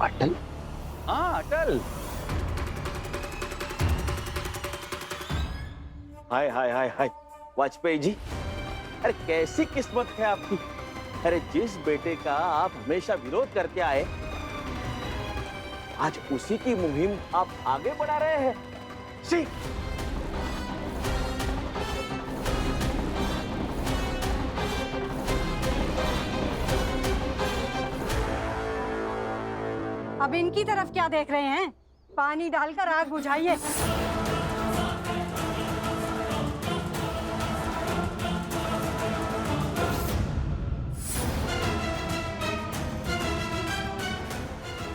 अटल? हाँ अटल। हाय हाय हाय हाय वाजपेयी जी, अरे कैसी किस्मत है आपकी। अरे जिस बेटे का आप हमेशा विरोध करते आए, आज उसी की मुहिम आप आगे बढ़ा रहे हैं। सी अब इनकी तरफ क्या देख रहे हैं? पानी डालकर आग बुझाइए।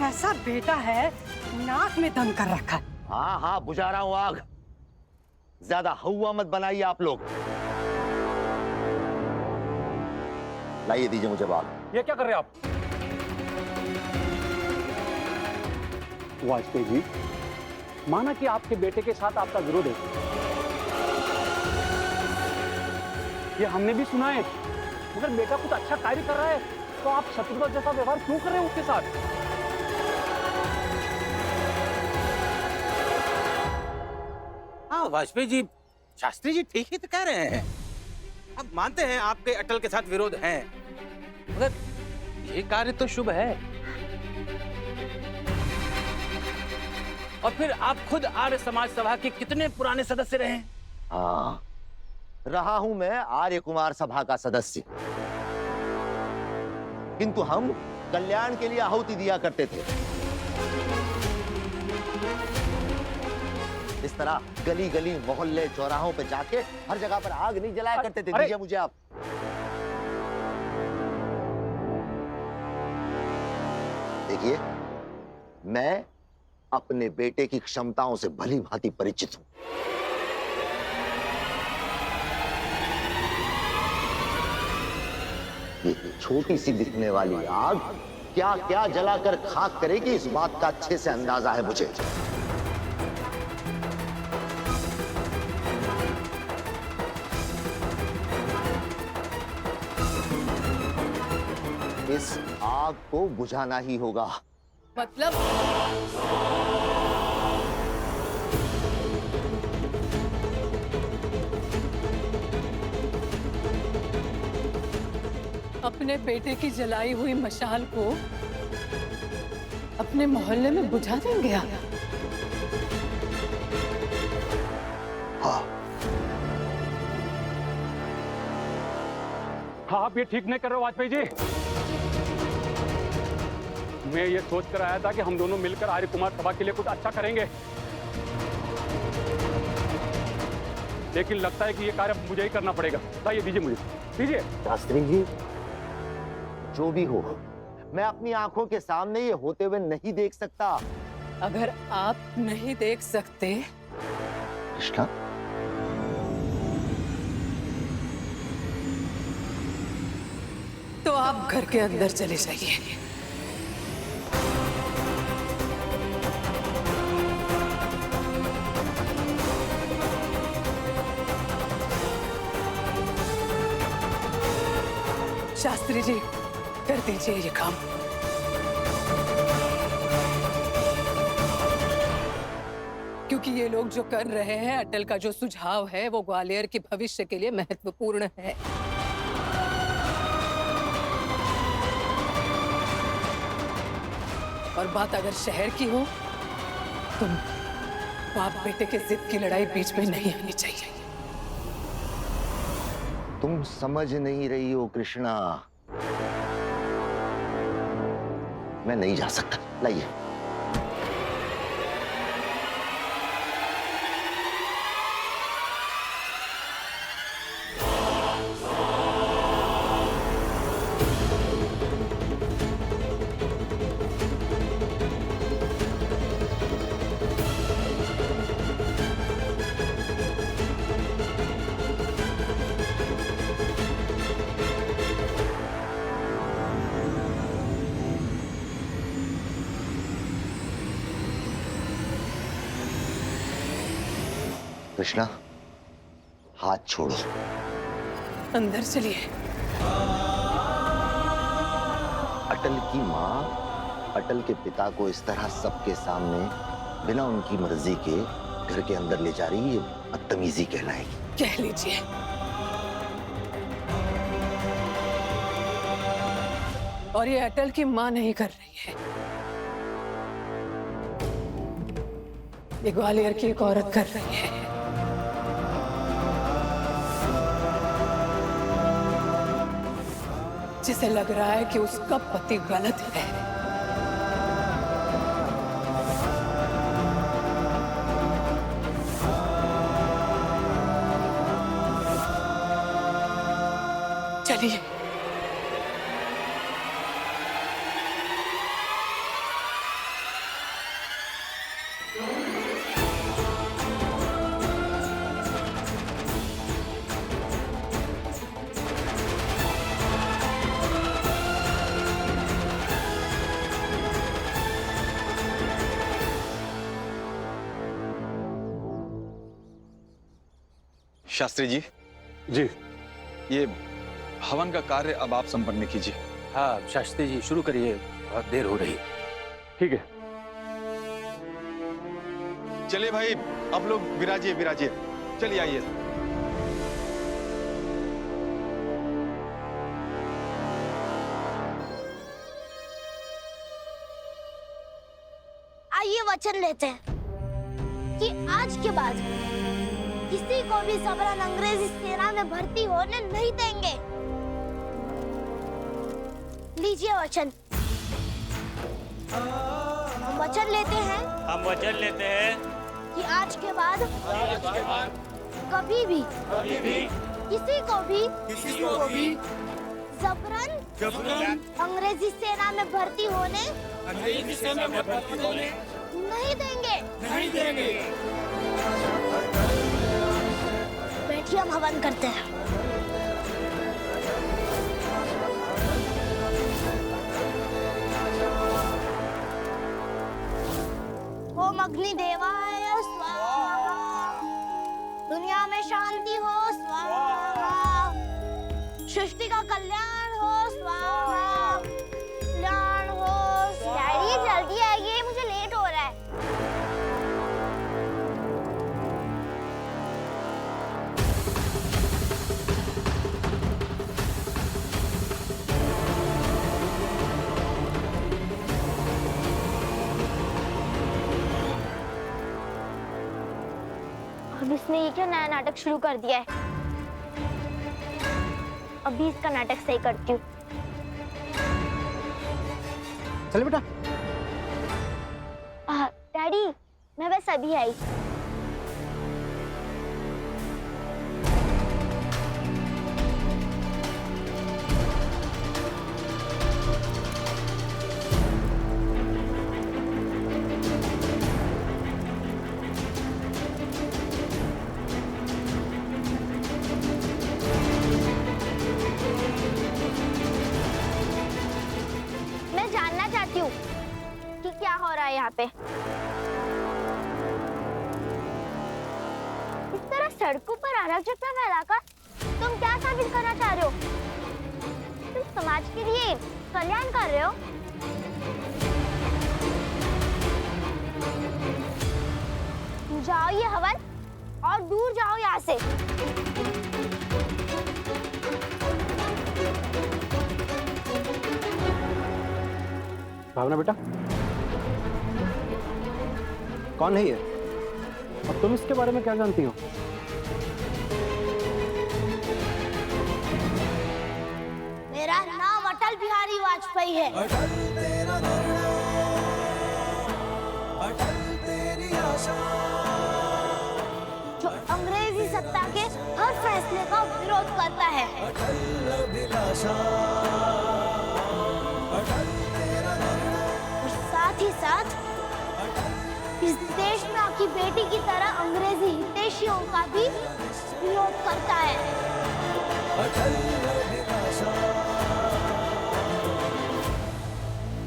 ऐसा बेटा है, नाक में दम कर रखा है। हाँ हाँ बुझा रहा हूं आग। ज्यादा हवा मत बनाइए आप लोग। लाइए दीजिए मुझे बाग। ये क्या कर रहे हैं आप? वाजपेयी जी, माना कि आपके बेटे के साथ आपका विरोध है, ये हमने भी सुना है, मगर बेटा कुछ अच्छा कार्य कर रहा है तो आप शत्रुता जैसा व्यवहार क्यों कर रहे हैं उसके साथ? हाँ वाजपेयी जी, शास्त्री जी ठीक ही तो कह रहे हैं। अब मानते हैं आपके अटल के साथ विरोध है, मगर ये कार्य तो शुभ है। और फिर आप खुद आर्य समाज सभा के कितने पुराने सदस्य रहे हैं? हाँ रहा हूं मैं आर्य कुमार सभा का सदस्य, किंतु हम कल्याण के लिए आहुति दिया करते थे। इस तरह गली गली मोहल्ले चौराहों पे जाके हर जगह पर आग नहीं जलाया करते थे। दीजिए मुझे आप। देखिए मैं अपने बेटे की क्षमताओं से भली भांति परिचित हूं। ये छोटी सी दिखने वाली आग क्या क्या जलाकर खाक करेगी, इस बात का अच्छे से अंदाजा है मुझे। इस आग को बुझाना ही होगा। मतलब अपने बेटे की जलाई हुई मशाल को अपने मोहल्ले में बुझा देंगे आप? हाँ हाँ, आप ये ठीक नहीं कर रहे हो वाजपेयी जी। मैं ये सोच कर आया था कि हम दोनों मिलकर आर्य कुमार सभा के लिए कुछ अच्छा करेंगे, लेकिन लगता है कि ये कार्य मुझे ही करना पड़ेगा। लाइए दीजिए मुझे, दीजिए। शास्त्री जी जो भी हो, मैं अपनी आंखों के सामने ये होते हुए नहीं देख सकता। अगर आप नहीं देख सकते कृष्णा, तो आप घर के अंदर चले जाइए। शास्त्री जी कर दीजिए ये काम। क्योंकि ये लोग जो कर रहे हैं, अटल का जो सुझाव है वो ग्वालियर के भविष्य के लिए महत्वपूर्ण है। और बात अगर शहर की हो तो बाप बेटे के जिद की लड़ाई बीच में नहीं आनी चाहिए। तुम समझ नहीं रही हो कृष्णा, मैं नहीं जा सकता। लाइए। कृष्णा हाथ छोड़ो। अंदर चलिए। अटल की मां अटल के पिता को इस तरह सबके सामने बिना उनकी मर्जी के घर के अंदर ले जा रही, ये बदतमीजी कहलाएगी। कह लीजिए। और ये अटल की मां नहीं कर रही है, ये ग्वालियर की एक औरत कर रही है। जिसे लग रहा है कि उसका पति गलत है। चलिए। शास्त्री जी, जी। ये हवन का कार्य अब आप संपन्न कीजिए। हाँ शास्त्री जी, शुरू करिए, बहुत देर हो रही है। ठीक है। चलिए भाई, अब लोग विराजिए विराजिए, चलिए आइए। आइए वचन लेते हैं कि आज के बाद किसी को भी जबरन अंग्रेजी सेना में भर्ती होने नहीं देंगे। लीजिए वचन। हम वचन लेते हैं कि आज के बाद कभी भी किसी को भी जबरन अंग्रेजी सेना में भर्ती होने नहीं देंगे। बैठिए, हम हवन करते हैं। ओम अग्निदेवाय स्वाहा, दुनिया में शांति हो स्वाहा, सृष्टि का कल्याण हो स्वाहा, कल्याण हो। डैडी जल्दी आइए, मुझे लेट हो रहा है। अब इसने ये क्या नया नाटक शुरू कर दिया है। अभी इसका नाटक सही करती हूँ। चल बेटा। डैडी, मैं बस अभी आई। मैं जानना चाहती हूँ कि क्या हो रहा है यहाँ पे। इस तरह सड़कों पर अराजकता फैलाकर तुम क्या साबित करना चाह रहे हो? तुम समाज के लिए कल्याण कर रहे हो। जाओ ये हवन और दूर जाओ यहाँ से। भावना बेटा, कौन है ये? अब तुम इसके बारे में क्या जानती हो? मेरा नाम अटल बिहारी वाजपेयी है। जो अंग्रेजी सत्ता के हर फैसले का विरोध करता है। और साथ ही साथ इस देश में आपकी बेटी की तरह अंग्रेजी हितैषियों का भी विरोध करता है।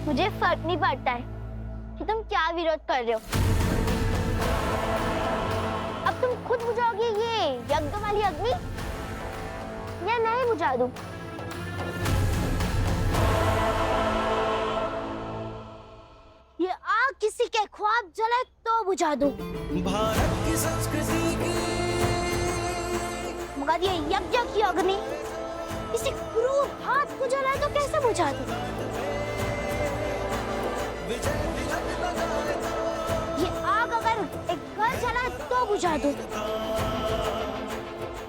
मुझे फर्क नहीं पड़ता है कि तुम क्या विरोध कर रहे हो। अब तुम खुद बुझाओगे ये यज्ञ वाली अग्नि या नहीं बुझा दूं? दिल के ख्वाब जले तो बुझा दूं। मगर ये यज्ञ की अग्नि किसी क्रूर हाथ को जलाए तो कैसे बुझा दूं? ये आग अगर एक घर जलाए तो बुझा दूं।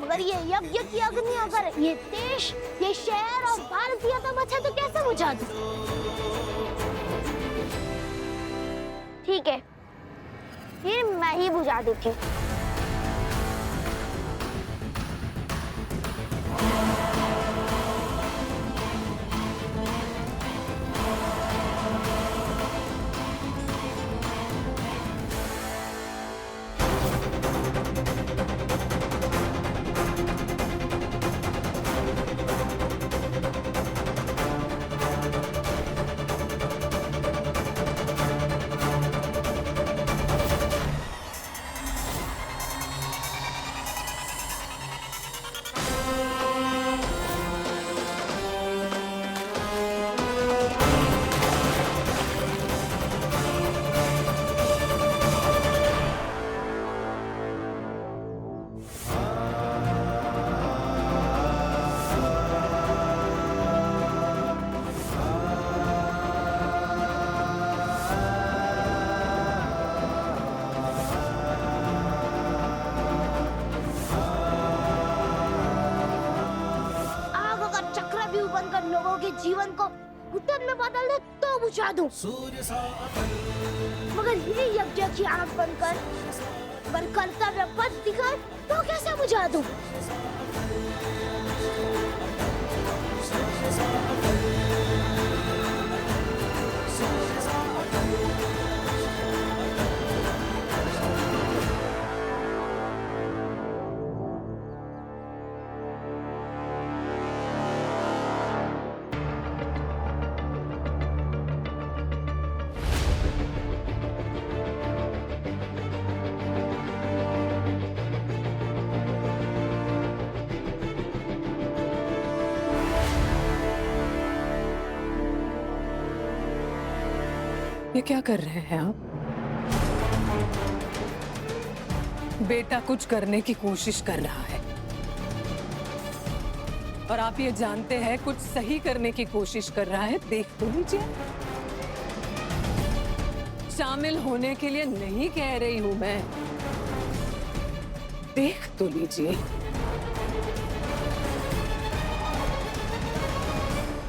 मगर ये यज्ञ की अग्नि अगर ये देश, ये शहर और भारतीय तो मचा तो कैसे बुझा दूं? ठीक है, फिर मैं ही बुझा देती हूँ। लोगों के जीवन को घुटन में बदल दे तो बुझा दूं। मगर ये यज्ञ की आग बनकर अगर कर्तव्य पथ दिखाए तो कैसे बुझा दूं? ये क्या कर रहे हैं आप? बेटा कुछ करने की कोशिश कर रहा है और आप ये जानते हैं कुछ सही करने की कोशिश कर रहा है। देख तो लीजिए, शामिल होने के लिए नहीं कह रही हूं मैं, देख तो लीजिए।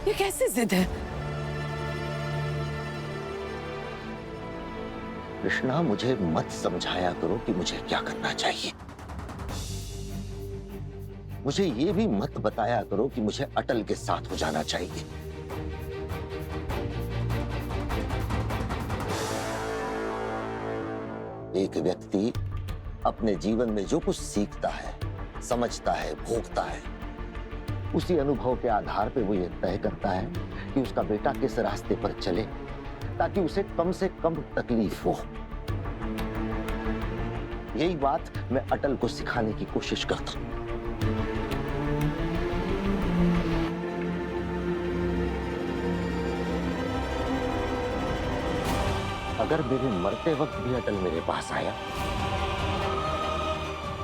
ये कैसी जिद है? कृष्णा, मुझे मत समझाया करो कि मुझे क्या करना चाहिए। मुझे ये भी मत बताया करो कि मुझे अटल के साथ हो जाना चाहिए। एक व्यक्ति अपने जीवन में जो कुछ सीखता है, समझता है, भोगता है, उसी अनुभव के आधार पर वो ये तय करता है कि उसका बेटा किस रास्ते पर चले ताकि उसे कम से कम तकलीफ हो। यही बात मैं अटल को सिखाने की कोशिश करता हूं। अगर मेरे मरते वक्त भी अटल मेरे पास आया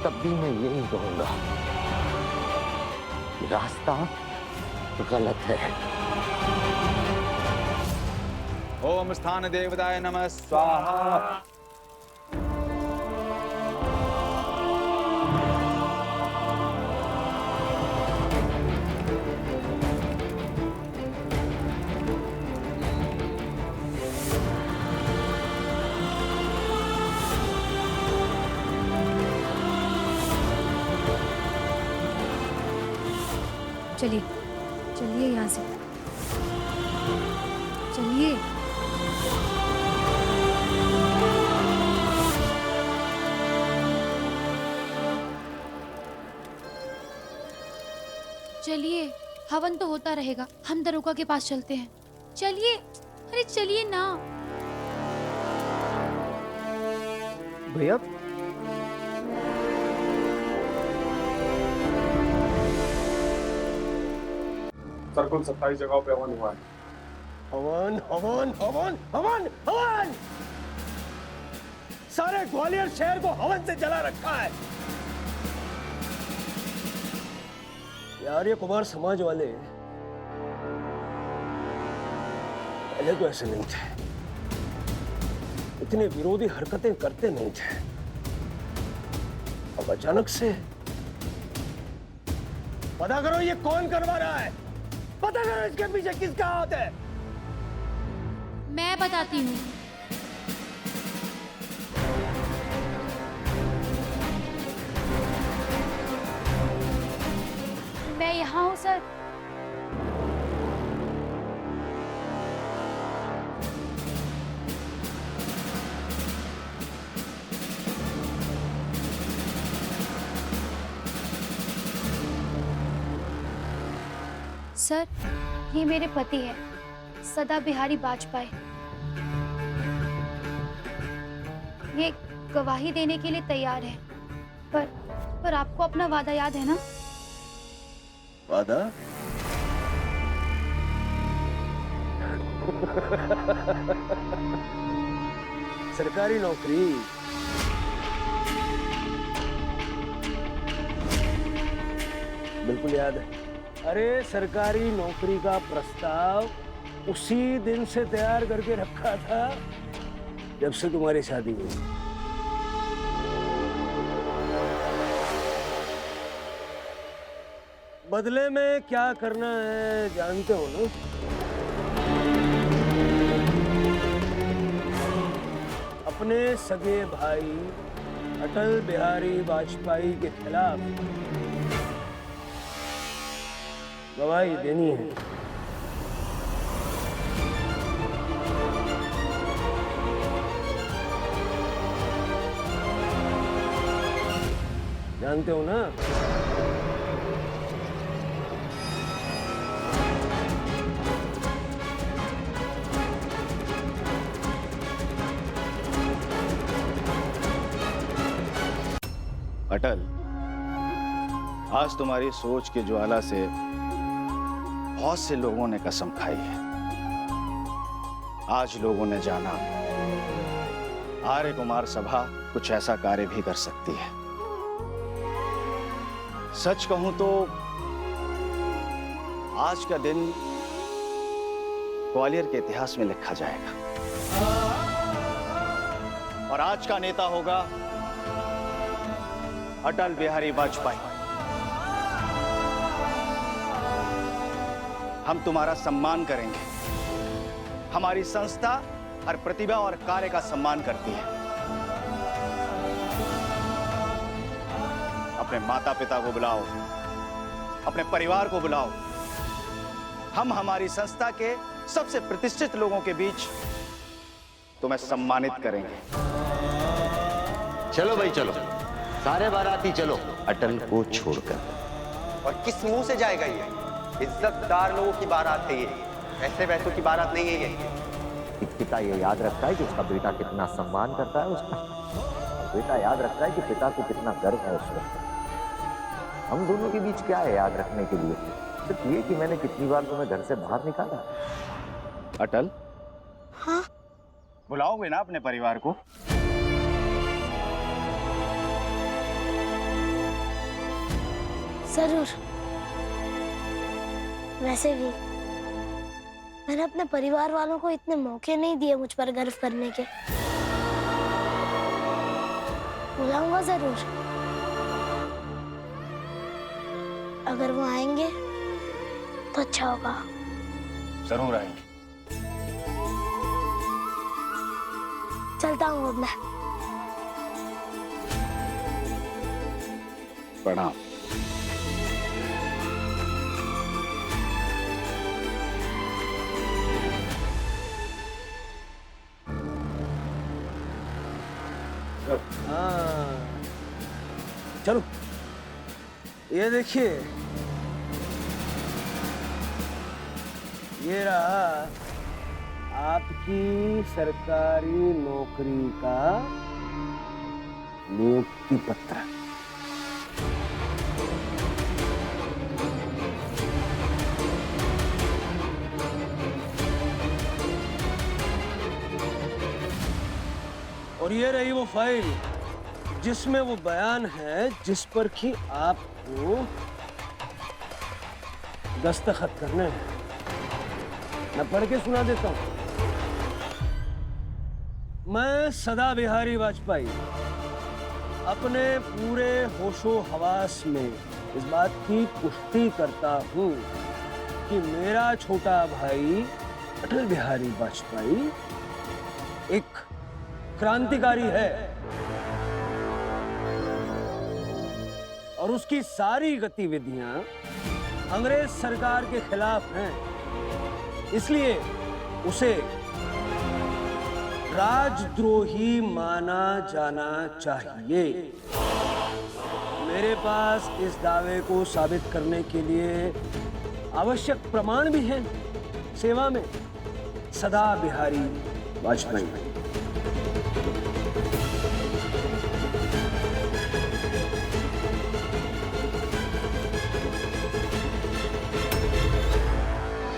तब भी मैं यही कहूंगा, रास्ता गलत है। ओम स्थान देवताय नमः स्वाहा। चलिए चलिए यहाँ से चलिए। चलिए, हवन तो होता रहेगा, हम दरोगा के पास चलते हैं। चलिए, अरे चलिए ना। भैया सर कुल 27 जगहों पे हवन हुआ है। हवन हवन हवन हवन हवन। सारे ग्वालियर शहर को हवन से जला रखा है। यार ये कुमार समाज वाले पहले तो ऐसे नहीं थे, इतने विरोधी हरकतें करते नहीं थे। अब अचानक से पता करो ये कौन करवा रहा है, पता करो इसके पीछे किसका हाथ है। मैं बताती हूँ। मैं यहाँ हूँ सर। सर, ये मेरे पति है, सदा बिहारी वाजपेयी। ये गवाही देने के लिए तैयार है, पर आपको अपना वादा याद है ना? वादा? सरकारी नौकरी। बिल्कुल याद है। अरे सरकारी नौकरी का प्रस्ताव उसी दिन से तैयार करके रखा था जब से तुम्हारी शादी हुई। बदले में क्या करना है जानते हो ना? अपने सगे भाई अटल बिहारी वाजपेयी के खिलाफ गवाही देनी है। जानते हो ना? अटल, आज तुम्हारी सोच की ज्वाला से बहुत से लोगों ने कसम खाई है। आज लोगों ने जाना आर्य कुमार सभा कुछ ऐसा कार्य भी कर सकती है। सच कहूं तो आज का दिन ग्वालियर के इतिहास में लिखा जाएगा और आज का नेता होगा अटल बिहारी वाजपेयी। हम तुम्हारा सम्मान करेंगे। हमारी संस्था हर प्रतिभा और कार्य का सम्मान करती है। अपने माता पिता को बुलाओ, अपने परिवार को बुलाओ। हम हमारी संस्था के सबसे प्रतिष्ठित लोगों के बीच तुम्हें सम्मानित करेंगे। चलो भाई चलो, सारे बाराती चलो अटल को छोड़कर। और किस मुंह से जाएगा ये? इज्जतदार लोगों की बारात है ये, ऐसे वैसों की बारात नहीं है ये। एक पिता ये याद रखता है कि उसका बेटा कितना सम्मान करता है उसका, और बेटा याद रखता है कि पिता को कितना गर्व है उस वक्त। हम दोनों के बीच क्या है याद रखने के लिए? सिर्फ ये कि मैंने कितनी बार तुम्हें घर से बाहर निकाला। अटल, हाँ? बुलाओगे ना अपने परिवार को? जरूर। वैसे भी मैंने अपने परिवार वालों को इतने मौके नहीं दिए मुझ पर गर्व करने के। बुलाऊंगा जरूर। अगर वो आएंगे तो अच्छा होगा। जरूर आएंगे। चलता हूँ अब मैं। प्रणाम। हाँ, चलो ये देखिए, ये रहा आपकी सरकारी नौकरी का नियुक्ति पत्र। और ये रही वो फाइल जिसमें वो बयान है जिस पर कि आपको दस्तखत करने हैं। मैं पढ़ के सुना देता हूं। मैं सदा बिहारी वाजपेयी अपने पूरे होशो हवास में इस बात की पुष्टि करता हूं कि मेरा छोटा भाई अटल बिहारी वाजपेयी एक क्रांतिकारी है और उसकी सारी गतिविधियां अंग्रेज सरकार के खिलाफ हैं। इसलिए उसे राजद्रोही माना जाना चाहिए। मेरे पास इस दावे को साबित करने के लिए आवश्यक प्रमाण भी हैं। सेवा में सदा बिहारी वाजपेयी।